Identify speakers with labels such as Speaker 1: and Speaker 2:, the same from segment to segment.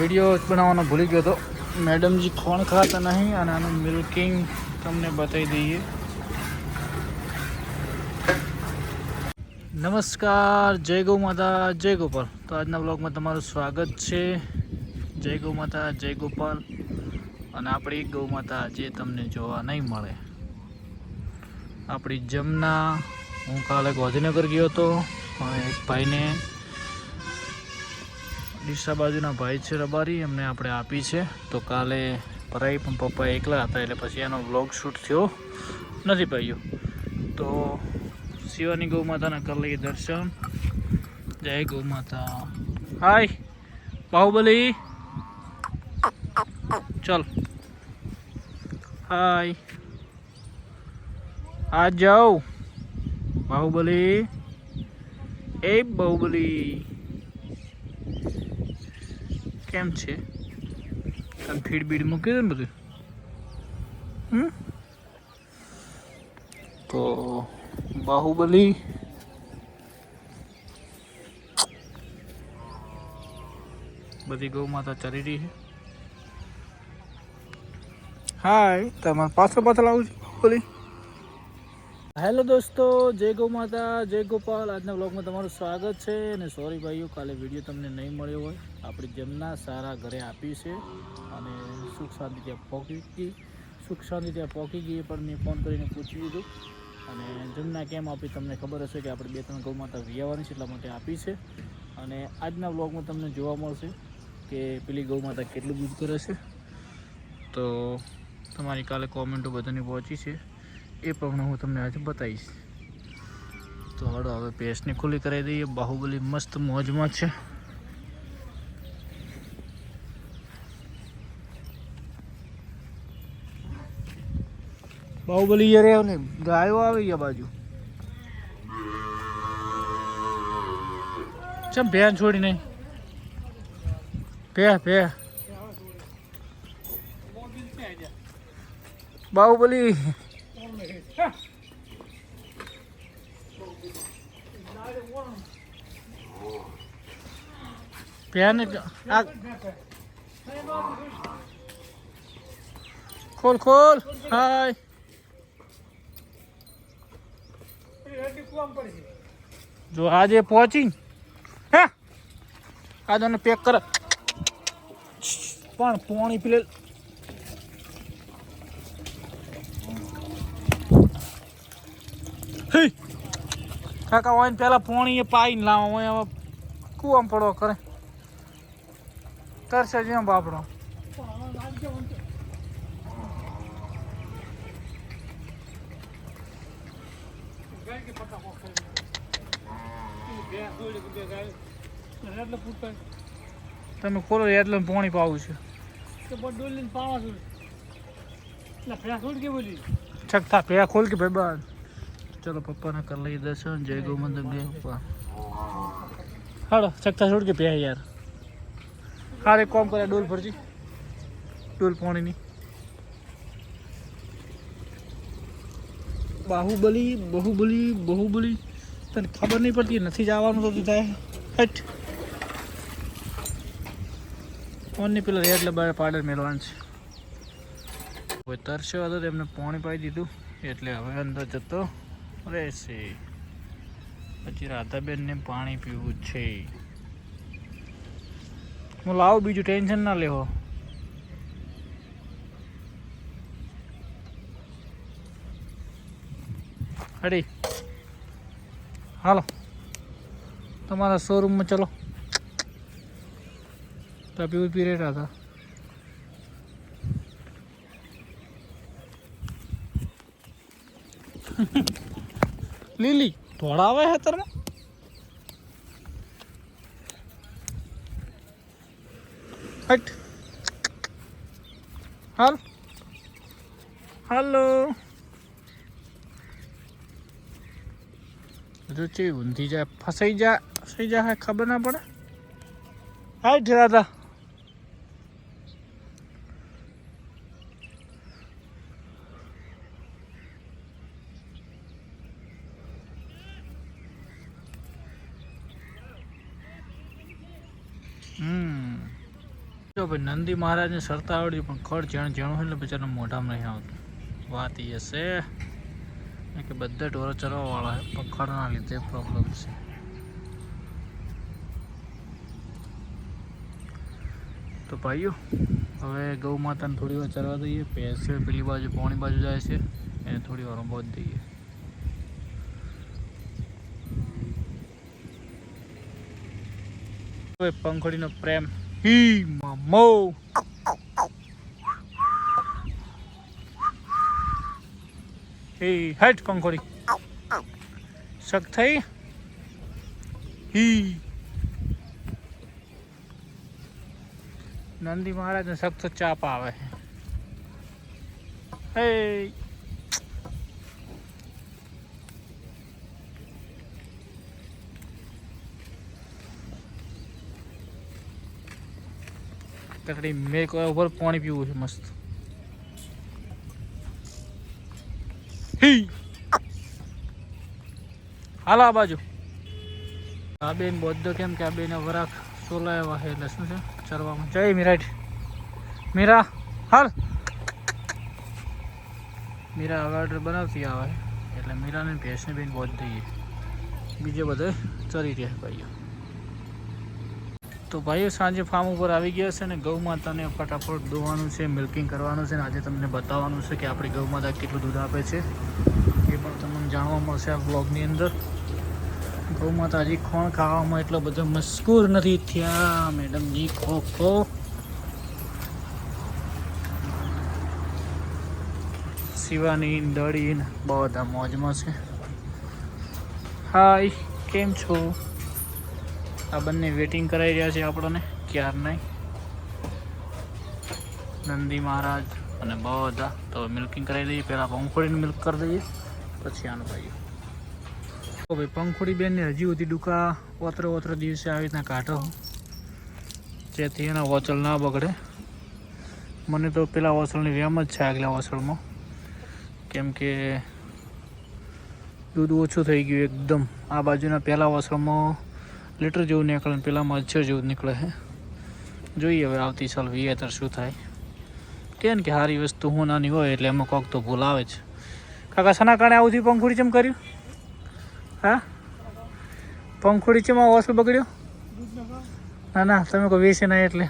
Speaker 1: Video બનાવવાનો ભૂલી ગયો હતો. મેડમજી ખોણ ખાતા નહીં અને આનું મિલ્કિંગ તમને બતાવી દઈએ. નમસ્કાર, જય ગૌ માતા, જય ગોપાલ. તો આજના બ્લોગમાં તમારું સ્વાગત છે. જય ગૌ માતા, જય ગોપાલ. અને આપણી ગૌ માતા જે તમને જોવા નહીં મળે, આપણી જમના. હું કાલે ગાંધીનગર ગયો હતો અને એક ભાઈને ડીસા બાજુના ભાઈ છે રબારી, એમને આપણે આપી છે. તો કાલે ભરાઈ પણ પપ્પા એકલા હતા એટલે પછી એનો વ્લોગ શૂટ થયો નથી પાડ્યો. તો શિવાની ગૌ માતાના કરી લઈએ દર્શન. જય ગૌ માતા. હાય બાહુબલી, ચલ હાય, આ જાઓ બાહુબલી. એ બાહુબલી કેમ છે? તમે ફીડ બીડ મૂકી દે ને બધું. તો બાહુબલી બધી ગૌ માતા ચરી રહી છે. હાય, તમારે પાછળ આવું છે બાહુબલી. હેલો દોસ્તો, જય ગૌ માતા, જય ગોપાલ. આજના બ્લોગમાં તમારું સ્વાગત છે. અને સોરી ભાઈઓ, કાલે વિડીયો તમને નહીં મળ્યો હોય. આપણી જમના સારા ઘરે આપી છે અને સુખ શાંતિ ત્યાં પહોંચી ગઈ. એ પણ મેં ફોન કરીને પૂછી લીધું. અને જમના કેમ આપી તમને ખબર હશે કે આપણે 2-3 ગૌ માતા વિયાવાની છે, એટલા માટે આપી છે. અને આજના બ્લોગમાં તમને જોવા મળશે કે પેલી ગૌ માતા કેટલું દૂધ કરે છે. તો તમારી કાલે કોમેન્ટો બધાની પહોંચી છે, એ પ્રમાણે હું તમને આજે બતાવીશ. તો હળો હવે ભેંસને ખુલ્લી કરાવી દઈએ. બાહુબલી મસ્ત મોજમાં છે. બાહુબલી યાર આવ્યો ને, ગાયો આવી ગયા બાજુ. ચમ ભેં છોડી નહીં? ભે બાહુબલી ભેં ખોલ ખોલ. હાય, જો આજે પહોંચી હે આજે પેક કર. પણ પોણી પીલે કાકા હોય ને પેલા પોણી એ પાઈને લાવો હોય. હવે કુવામાં પડો કરે કરશે જેમ બાપડો. તમે ખોલો એટલે પાણી પાવું છે. છકતા પે ખોલ કે ભાઈ બાદ. ચલો પપ્પાને કરી લઈએ દર્શન. જય ગૌ માતા, બે પપ્પા. હાલો છકતા છોડ કે પે યાર. હારે કોમ કરે ડોલ ફરજી, ડોલ પાણીની. બાહુબલી બાહુબલી બાહુબલી તને ખબર નહીં પડતી, નથી જવાનું તો થાય. હટ ફોનની પેલા રેડ એટલે પાડર મેળવાનું છે. કોઈ તરસ્યો હતો એમને પાણી પાઈ દીધું એટલે હવે અંદર જતો રહેશે. પછી રાધાબેનને પાણી પીવું છે. હું લાવું, બીજું ટેન્શન ના લેવો. હડી હાલો તમારા શોરૂમમાં ચલો. તપી પી રહ્યા હતા. લીલી થોડા આવે ખેતરમાં. હટ હાલ હાલો. रुचि ऊंधी जाए फसाई जाए खबर ना पड़े. हाय राधा જો ભાઈ નંદી મહારાજને સરતા આવડ્યું પણ ખડ જેણ જેણું એટલે બિચારા મોઢામાં નહીં આવતું. વાત એ હશે કે બધા ઢોરો ચરવાવાળા પણ ખડના લીધે પ્રોબ્લેમ છે. તો ભાઈઓ હવે ગૌ માતાને થોડી વાર ચરવા દઈએ. ભેંસ પેલી બાજુ પોણી બાજુ જાય છે એને થોડી વાર બોધ દઈએ. પંખોડીનો પ્રેમ હી મામો હી હટ પંખોડી શક થઈ હી નંદી મહારાજને સખ્ત ચાપ આવે. હે કટડી મેં કોઈ ઉપર પાણી પીવું છે મસ્ત. હી હાલો આ બાજુ. આ બેન બધો કેમ કે આ બેને વરાક સોલાવ્યા છે એટલે શું છે ચરવામાં. જય મીરાટ મીરા હાલ. મીરા હવે ઓર્ડર બનાવતી આવે એટલે મીરાને ભેંસને બેન બોધ દઈએ. બીજે બધે ચરી રહ્યા ભાઈઓ. તો ભાઈઓ સાંજે ફાર્મ ઉપર આવી ગયા છે ને ગૌ માતાને ફટાફટ દોવાનું છે, મિલ્કિંગ કરવાનું છે ને આજે તમને બતાવવાનું છે કે આપણી ગૌ માતા કેટલું દૂધ આપે છે એ પણ તમને જાણવા મળશે આ બ્લોગની અંદર. ગૌ માતા હજી ખોણ ખાવામાં એટલો બધો મશગૂર નથી થયા મેડમજી. ખો ખો શિવાની દળી બધા મોજમાં છે. હાય કેમ છો? આ બંને વેટિંગ કરાવી રહ્યા છે આપણને ક્યાર નહીં. નંદી મહારાજ અને બધા તો મિલ્કિંગ કરાવી દઈએ. પહેલાં પંખોડીને મિલ્ક કરી દઈએ પછી આનું ભાઈ. તો ભાઈ પંખોડી બેનને હજી સુધી ડૂકા ઓતરે દિવસે આવી રીતના કાઢો જેથી એના વોચલ ના બગડે. મને તો પેલા વોચલની વેમ જ છે આગલા વોચલમાં કેમ કે દૂધ ઓછું થઈ ગયું એકદમ. આ બાજુના પહેલા વોચલમાં લીટર જેવું નીકળે ને પેલામાં મચ્છર જેવું નીકળે છે. જોઈએ હવે આવતી સાલ વિયેતર શું થાય. કે ને કે સારી વસ્તુ હું નાની હોય એટલે એમાં કોક તો ભૂલ આવે છે. કાકા શાના કારણે આવું થયું? પંખોડી ચમ કર્યું? હા પંખોડી ચમ વોસલ બગડ્યો? ના ના તમે કોઈ વેચે ના એટલે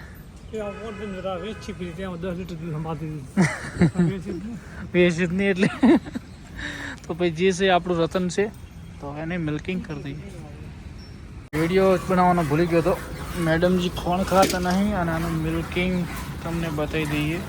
Speaker 1: વેચ જ નહીં એટલે તો પછી જે છે આપણું રતન છે તો એને મિલ્કિંગ કરી દઈએ. વિડીયો બનાવવાનો ભૂલી ગયો તો મેડમજી ખોણ ખાતા નહીં અને આનું મિલ્કિંગ તમને બતાવી દઈએ.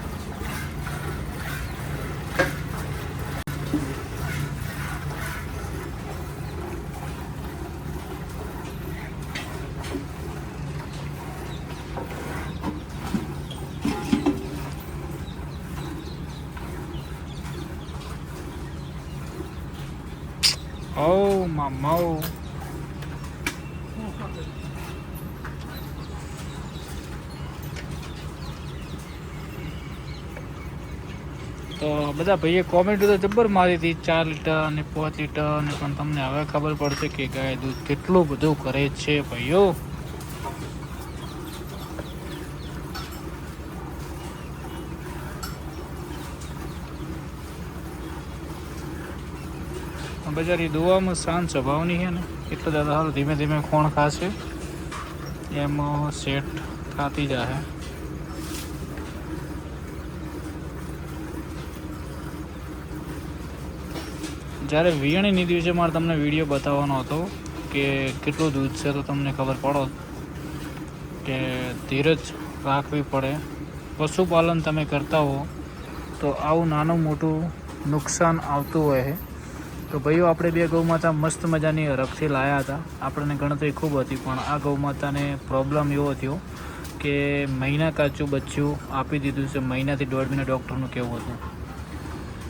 Speaker 1: ઓ મામા તો બધા ભાઈએ કોમેન્ટ તો જબ્બર મારી હતી 4 લીટર અને 5 લીટર અને પણ તમને હવે ખબર પડશે કે ગાય દૂધ કેટલું બધું કરે છે ભાઈઓ. બજારી દુવામાં શાંત સ્વભાવની છે ને એટલો દાદા સારું ધીમે ધીમે ખોણ ખાશે એમાં સેટ થતી જાય. જ્યારે વિયણીની દિવસે મારે તમને વિડીયો બતાવવાનો હતો કે કેટલું દૂધ છે તો તમને ખબર પડો કે ધીરજ રાખવી પડે. પશુપાલન તમે કરતા હો તો આવું નાનું મોટું નુકસાન આવતું હોય છે. તો ભાઈઓ આપણે 2 ગૌ માતા મસ્ત મજાની રખથી લાવ્યા હતા. આપણને ગણતરી ખૂબ હતી પણ આ ગૌ માતાને પ્રોબ્લેમ એવો થયો કે મહિના કાચું બચ્ચું આપી દીધું છે. મહિનાથી 1.5 મહિના ડૉક્ટરનું કહેવું હતું.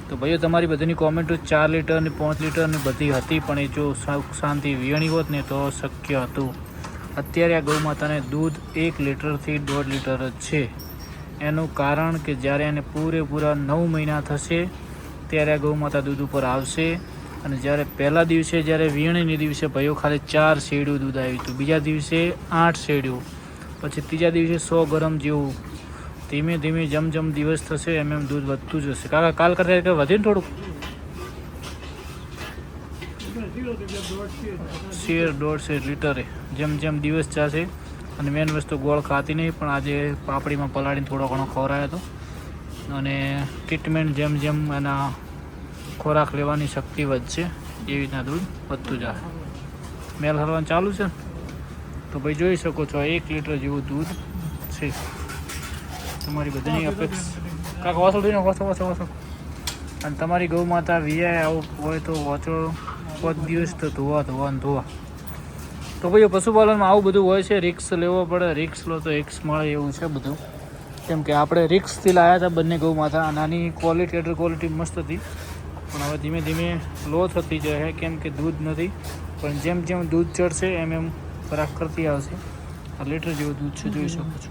Speaker 1: તો ભાઈઓ તમારી બધીની કોમેન્ટો 4 લીટર ને 5 લીટર ને બધી હતી પણ એ જો શાંતિ વિયણી હોત ને તો શક્ય હતું. અત્યારે આ ગૌ માતાને દૂધ 1 લીટરથી 1.5 લીટર જ છે. એનું કારણ કે જ્યારે એને પૂરેપૂરા 9 મહિના થશે ત્યારે આ ગૌ માતા દૂધ ઉપર આવશે. અને જ્યારે પહેલા દિવસે જ્યારે વીણીની દિવસે ભાઈઓ ખાલી 4 શેરડું દૂધ આવ્યું હતું, બીજા દિવસે 8 શેરડું, પછી ત્રીજા દિવસે 100 ગ્રામ જેવું ધીમે ધીમે જેમ દિવસ થશે એમ દૂધ વધતું જશે. કાકા કાલ કરતા કે વધે ને થોડુંક 1.5 લીટરે જેમ દિવસ જશે. અને મેન વસ્તુ ગોળ ખાતી નહીં, પણ આજે પાપડીમાં પલાળીને થોડો ઘણો ખવડાવ્યો હતો. અને ટ્રીટમેન્ટ જેમ એના ખોરાક લેવાની શક્તિ વધશે એવી રીતના દૂધ વધતું જશે. મેલ હરવાનું ચાલુ છે તો ભાઈ જોઈ શકો છો 1 લીટર જેવું દૂધ છે. તમારી બધાની અપેક્ષા કાંક વાસળ થઈને વાસો. અને તમારી ગૌ માતા વીઆઈ આવું હોય તો વાંચો 5 દિવસ તો ધોવા. તો ભાઈ પશુપાલનમાં આવું બધું હોય છે. રિક્સ લેવો પડે, રિક્સ લો તો એક્સ મળે એવું છે બધું. કેમ કે આપણે રિક્સથી લાવ્યા હતા બંને ગૌ માતા. નાની ક્વોલિટી મસ્ત હતી, પણ હવે ધીમે ધીમે લો થતી જાય કેમ કે દૂધ નથી. પણ જેમ દૂધ ચડશે એમ ખોરાક કરતી આવશે. 1 લીટર જેવું દૂધ છે, જોઈ શકો છો.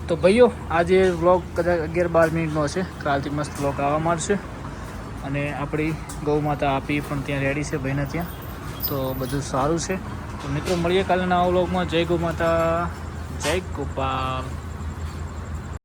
Speaker 1: તો ભાઈઓ આજે વ્લોગ કદાચ 11-12 મિનિટનો હશે. કાલથી મસ્ત વ્લોગ આવવા માંડશે. અને આપણી ગૌ માતા આપી પણ ત્યાં રેડી છે ભાઈને ત્યાં, તો બધું સારું છે. તો મિત્રો મળીએ કાલે નવા વ્લોગમાં. જય ગૌ માતા, જય ગોપાલ.